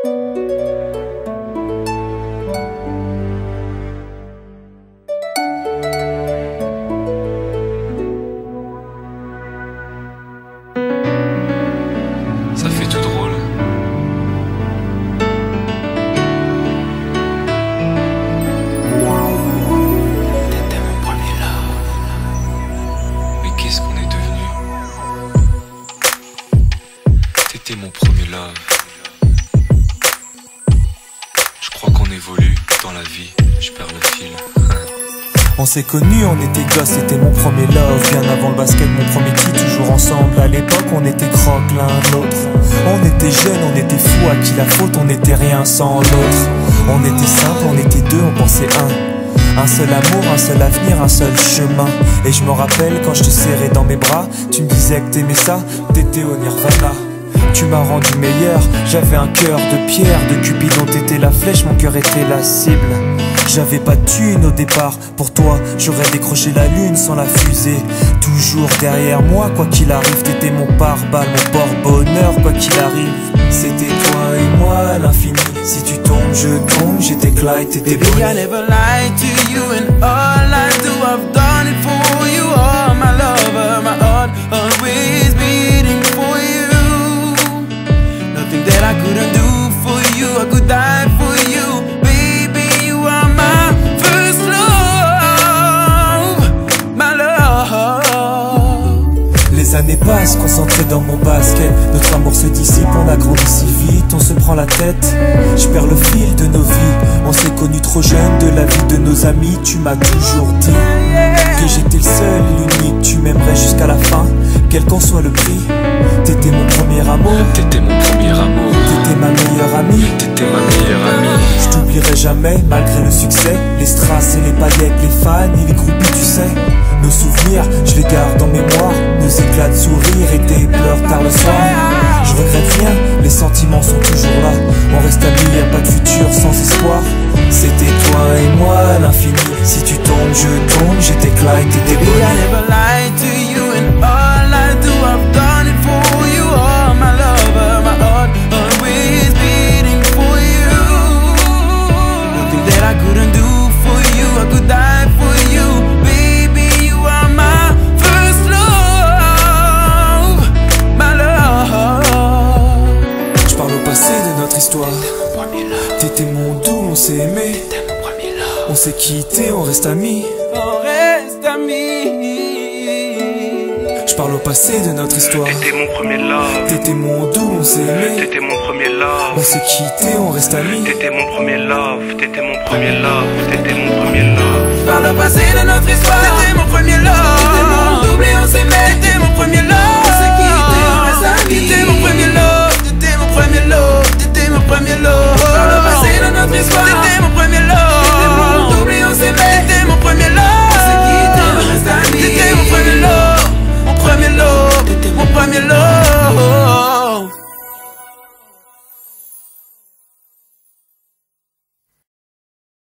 Ça fait tout drôle. T'étais mon premier love. Mais qu'est-ce qu'on est devenu? T'étais mon premier love. Je crois qu'on évolue dans la vie. Je perds le fil. On s'est connus, on était gosses, c'était mon premier love. Bien avant le basket, mon premier titre, toujours ensemble. À l'époque, on était croque l'un l'autre. On était jeunes, on était fous, à qui la faute, on n'était rien sans l'autre. On était simple, on était deux, on pensait un seul amour, un seul avenir, un seul chemin. Et je me rappelle quand je te serrais dans mes bras, tu me disais que t'aimais ça, t'étais au nirvana. Tu m'as rendu meilleur, j'avais un cœur de pierre. De Cupidon t'étais la flèche, mon cœur était la cible. J'avais pas de thune au départ, pour toi j'aurais décroché la lune sans la fusée. Toujours derrière moi, quoi qu'il arrive, t'étais mon pare-balles, mon porte-bonheur, quoi qu'il arrive. C'était toi et moi à l'infini, si tu tombes je tombe, j'étais Clyde, t'étais Bonnie. Baby, I never lied to you and all I do, I've done it for you. Oh my lover, my heart always beating for you. Nothing that I couldn't do for you, I could die for you. Baby, you are my first love, my love. Les années passent, concentrées dans mon basket. Notre amour se dissipe, on a grandi si vite, on se prend la tête. Je perds le fil de nos vies, on s'est connus trop jeunes. De la vie de nos amis, tu m'as toujours dit que j'étais le seul et l'unique. Tu m'aimerais jusqu'à la fin, quel qu'en soit le prix. T'étais mon premier amour, T'étais mon premier amour. t'étais ma meilleure amie. T'étais ma meilleure amie. Je t'oublierai jamais, malgré le succès. Les strass et les paillettes, les fans et les groupies, tu sais. Nos souvenirs, je les garde en mémoire. Nos éclats de sourire et tes pleurs tard le soir. Je regrette rien, les sentiments sont toujours là. On reste amis, y'a pas de futur sans espoir. C'était toi et moi à l'infini, si tu tombes je tombe. J'étais Clyde, t'étais Baby, I Bonnie. never lied to you and all I do, I've done it for you. Oh my lover, my heart always beating for you. Nothing that I couldn't do for you, I could die for you. Baby, you are my first love, my love. Je parle au passé de notre histoire. T'étais mon doux, on s'est aimé. On s'est quitté, on reste amis. On reste amis. Je parle au passé de notre histoire. T'étais mon premier love. T'étais mon doux, on s'est aimé. T'étais mon premier love. On s'est quitté, on reste amis. T'étais mon premier love. T'étais mon premier love. T'étais mon premier love. Par le passé de notre histoire, t'étais mon premier love.